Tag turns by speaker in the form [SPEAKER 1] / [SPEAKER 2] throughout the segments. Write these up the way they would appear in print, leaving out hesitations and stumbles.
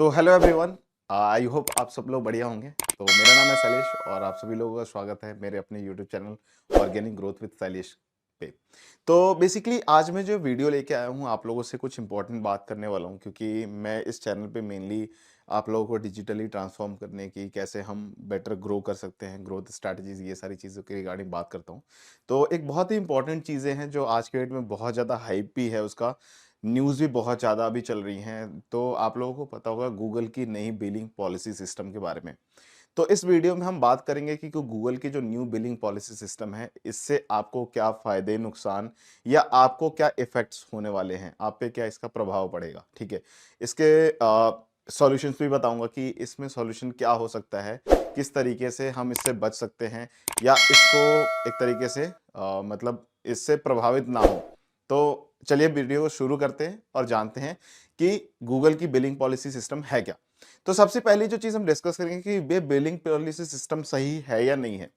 [SPEAKER 1] तो hello everyone, I hope आप सब लोग बढ़िया होंगे। तो मेरा नाम है शैलेश और आप सभी लोगों का स्वागत है मेरे अपने YouTube channel organic growth with Shailesh पे। तो बेसिकली आज मैं जो वीडियो लेके आया हूँ आप लोगों से कुछ इंपॉर्टेंट बात करने वाला हूँ, क्योंकि मैं इस चैनल पे मेनली आप लोगों को डिजिटली ट्रांसफॉर्म करने की, कैसे हम बेटर ग्रो कर सकते हैं, ग्रोथ स्ट्रैटेजीज, ये सारी चीज़ों के रिगार्डिंग बात करता हूँ। तो एक बहुत ही इंपॉर्टेंट चीज़ें हैं जो आज के डेट में बहुत ज़्यादा हाइप भी है, उसका न्यूज़ भी बहुत ज़्यादा अभी चल रही हैं। तो आप लोगों को पता होगा गूगल की नई बिलिंग पॉलिसी सिस्टम के बारे में। तो इस वीडियो में हम बात करेंगे कि गूगल की जो न्यू बिलिंग पॉलिसी सिस्टम है, इससे आपको क्या फ़ायदे, नुकसान या आपको क्या इफ़ेक्ट्स होने वाले हैं, आप पे क्या इसका प्रभाव पड़ेगा, ठीक है? इसके सॉल्यूशंस भी बताऊँगा कि इसमें सॉल्यूशन क्या हो सकता है, किस तरीके से हम इससे बच सकते हैं या इसको एक तरीके से मतलब इससे प्रभावित ना हो। तो चलिए वीडियो को शुरू करते हैं और जानते हैं कि गूगल की बिलिंग पॉलिसी सिस्टम है क्या। तो सबसे पहली जो चीज हम डिस्कस करेंगे कि ये बिलिंग पॉलिसी सिस्टम सही है या नहीं है।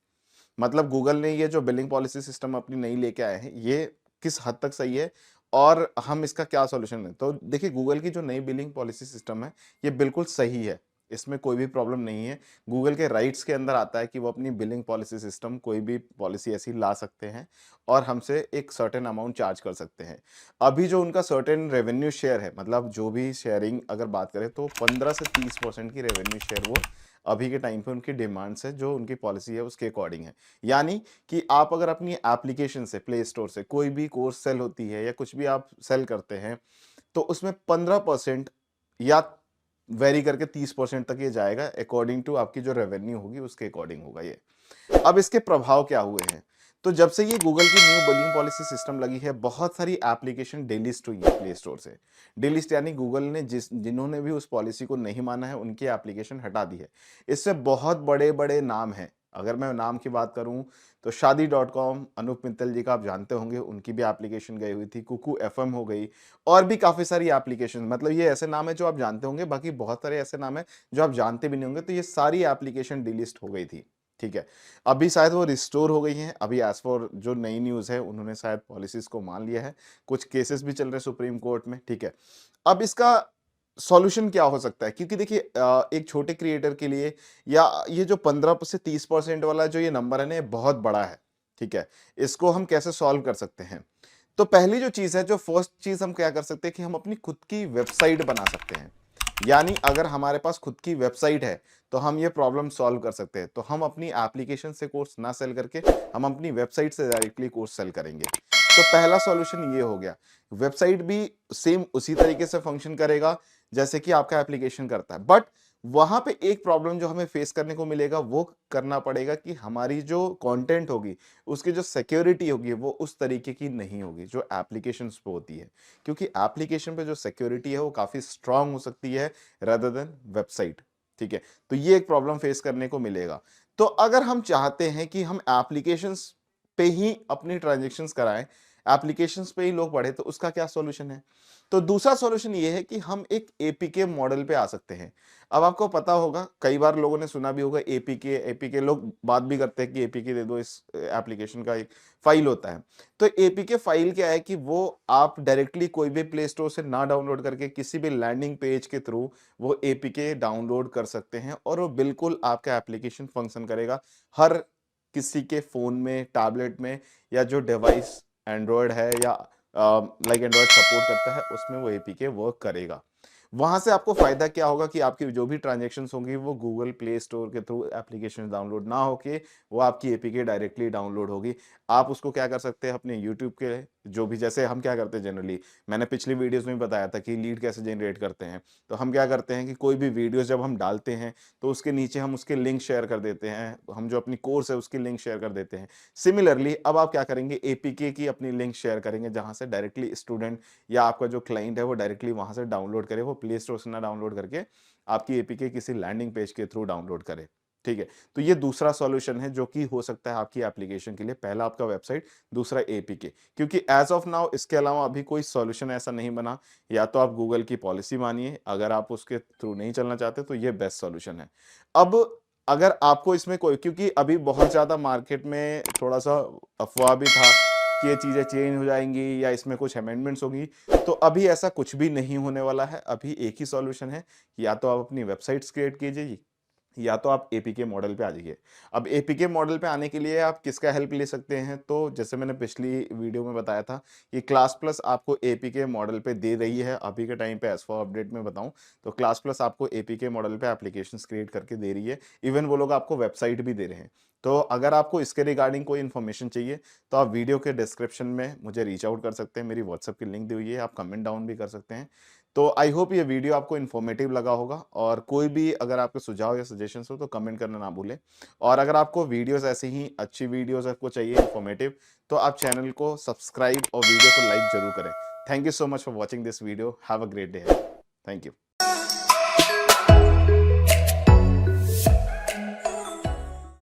[SPEAKER 1] मतलब गूगल ने ये जो बिलिंग पॉलिसी सिस्टम अपनी नई लेके आए हैं, ये किस हद तक सही है और हम इसका क्या सॉल्यूशन है। तो देखिए, गूगल की जो नई बिलिंग पॉलिसी सिस्टम है, ये बिल्कुल सही है, इसमें कोई भी प्रॉब्लम नहीं है। गूगल के राइट्स के अंदर आता है कि वो अपनी बिलिंग पॉलिसी सिस्टम, कोई भी पॉलिसी ऐसी ला सकते हैं और हमसे एक सर्टेन अमाउंट चार्ज कर सकते हैं। अभी जो उनका सर्टेन रेवेन्यू शेयर है, मतलब जो भी शेयरिंग अगर बात करें तो 15 से 30% की रेवेन्यू शेयर वो अभी के टाइम पे उनकी डिमांड्स है, जो उनकी पॉलिसी है उसके अकॉर्डिंग है। यानी कि आप अगर अपनी एप्लीकेशन से, प्ले स्टोर से कोई भी कोर्स सेल होती है या कुछ भी आप सेल करते हैं, तो उसमें 15% या वेरी करके 30% तक ये जाएगा, अकॉर्डिंग टू आपकी जो रेवेन्यू होगी उसके अकॉर्डिंग होगा ये। अब इसके प्रभाव क्या हुए हैं? तो जब से ये गूगल की न्यू बिलिंग पॉलिसी सिस्टम लगी है, बहुत सारी एप्लीकेशन डिलिस्ट हुई है प्ले स्टोर से। डिलिस्ट यानी गूगल ने जिन्होंने भी उस पॉलिसी को नहीं माना है, उनकी एप्लीकेशन हटा दी है। इससे बहुत बड़े-बड़े नाम हैं। अगर मैं नाम की बात करूँ तो शादी.com, अनूप मित्तल जी का आप जानते होंगे, उनकी भी एप्लीकेशन गई हुई थी। कुकू एफएम हो गई और भी काफ़ी सारी एप्लीकेशन, मतलब ये ऐसे नाम है जो आप जानते होंगे, बाकी बहुत सारे ऐसे नाम है जो आप जानते भी नहीं होंगे। तो ये सारी एप्लीकेशन डिलिस्ट हो गई थी, ठीक है? अभी शायद वो रिस्टोर हो गई हैं। अभी एज़ फॉर जो नई न्यूज़ है, उन्होंने शायद पॉलिसीज़ को मान लिया है। कुछ केसेस भी चल रहे हैं सुप्रीम कोर्ट में, ठीक है? अब इसका सॉल्यूशन क्या हो सकता है? क्योंकि देखिए, एक छोटे क्रिएटर के लिए या ये जो 15 से 30% वाला जो ये नंबर है ना, ये बहुत बड़ा है, ठीक है? इसको हम कैसे सॉल्व कर सकते हैं? तो पहली जो चीज़ है, जो फर्स्ट चीज़ हम क्या कर सकते हैं कि हम अपनी खुद की वेबसाइट बना सकते हैं। यानी अगर हमारे पास खुद की वेबसाइट है, तो हम ये प्रॉब्लम सॉल्व कर सकते हैं। तो हम अपनी एप्लीकेशन से कोर्स ना सेल करके हम अपनी वेबसाइट से डायरेक्टली कोर्स सेल करेंगे। तो पहला सॉल्यूशन ये हो गया। वेबसाइट भी सेम उसी तरीके से फंक्शन करेगा जैसे कि आपका एप्लीकेशन करता है। बट वहां पे एक प्रॉब्लम जो हमें फेस करने को मिलेगा, वो करना पड़ेगा कि हमारी जो कंटेंट होगी, उसकी जो सिक्योरिटी होगी, वो उस तरीके की नहीं होगी जो एप्लीकेशंस पे होती है। क्योंकि एप्लीकेशन पे जो सिक्योरिटी है वो काफी स्ट्रांग हो सकती है रादर देन वेबसाइट, ठीक है? तो ये एक प्रॉब्लम फेस करने को मिलेगा। तो अगर हम चाहते हैं कि हम एप्लीकेशंस पे ही अपनी ट्रांजैक्शंस कराएं, एप्लीकेशंस पे ही लोग पढ़े, तो उसका क्या सॉल्यूशन है? तो दूसरा सॉल्यूशन ये है कि हम एक एपीके मॉडल पे आ सकते हैं। अब आपको पता होगा, कई बार लोगों ने सुना भी होगा एपीके, एपीके लोग बात भी करते हैं कि एपीके दे दो, इस एप्लीकेशन का एक फाइल होता है। तो एपीके फाइल क्या है कि वो आप डायरेक्टली कोई भी प्ले स्टोर से ना डाउनलोड करके किसी भी लैंडिंग पेज के थ्रू वो एपीके डाउनलोड कर सकते हैं और वो बिल्कुल आपका एप्लीकेशन फंक्शन करेगा हर किसी के फोन में, टैबलेट में या जो डिवाइस एंड्रॉयड है या लाइक एंड्रॉयड सपोर्ट करता है, उसमें वो एपीके वर्क करेगा। वहां से आपको फायदा क्या होगा कि आपकी जो भी ट्रांजैक्शंस होंगी वो गूगल प्ले स्टोर के थ्रू एप्लीकेशन डाउनलोड ना होके वो आपकी एपीके डायरेक्टली डाउनलोड होगी। आप उसको क्या कर सकते हैं, अपने यूट्यूब के जो भी, जैसे हम क्या करते हैं जनरली, मैंने पिछली वीडियोस में बताया था कि लीड कैसे जनरेट करते हैं। तो हम क्या करते हैं कि कोई भी वीडियोस जब हम डालते हैं तो उसके नीचे हम उसके लिंक शेयर कर देते हैं, हम जो अपनी कोर्स है उसकी लिंक शेयर कर देते हैं। सिमिलरली अब आप क्या करेंगे, एपीके की अपनी लिंक शेयर करेंगे जहां से डायरेक्टली स्टूडेंट या आपका जो क्लाइंट है वो डायरेक्टली वहां से डाउनलोड करे, वो प्ले स्टोर से ना डाउनलोड करके आपकी एपीके किसी लैंडिंग पेज के थ्रू डाउनलोड करे, ठीक है? तो ये दूसरा सॉल्यूशन है जो कि हो सकता है आपकी एप्लीकेशन के लिए। पहला आपका वेबसाइट, दूसरा एपीके। क्योंकि एज ऑफ नाउ इसके अलावा अभी कोई सॉल्यूशन ऐसा नहीं बना। या तो आप गूगल की पॉलिसी मानिए, अगर आप उसके थ्रू नहीं चलना चाहते तो ये बेस्ट सॉल्यूशन है। अब अगर आपको इसमें कोई, क्योंकि अभी बहुत ज्यादा मार्केट में थोड़ा सा अफवाह भी था कि ये चीज़ें चेंज हो जाएँगी या इसमें कुछ अमेंडमेंट्स होंगी। तो अभी ऐसा कुछ भी नहीं होने वाला है। अभी एक ही सॉल्यूशन है, या तो आप अपनी वेबसाइट्स क्रिएट कीजिए या तो आप एपीके मॉडल पे आ जाइए। अब एपीके मॉडल पे आने के लिए आप किसका हेल्प ले सकते हैं? तो जैसे मैंने पिछली वीडियो में बताया था, ये क्लास प्लस आपको एपीके मॉडल पे दे रही है अभी के टाइम पे। एज़ फॉर अपडेट में बताऊँ तो क्लास प्लस आपको एपीके मॉडल पे एप्लीकेशंस क्रिएट करके दे रही है। इवन वो लोग आपको वेबसाइट भी दे रहे हैं। तो अगर आपको इसके रिगार्डिंग कोई इन्फॉर्मेशन चाहिए तो आप वीडियो के डिस्क्रिप्शन में मुझे रीच आउट कर सकते हैं। मेरी व्हाट्सएप की लिंक दी हुई है, आप कमेंट डाउन भी कर सकते हैं। तो आई होप ये वीडियो आपको इन्फॉर्मेटिव लगा होगा, और कोई भी अगर आपके सुझाव या सजेशंस हो तो कमेंट करना ना भूलें। और अगर आपको वीडियोस ऐसे ही अच्छी वीडियोस आपको चाहिए इन्फॉर्मेटिव, तो आप चैनल को सब्सक्राइब और वीडियो को लाइक जरूर करें। Thank you so much for watching this video. Have a great day. Thank you.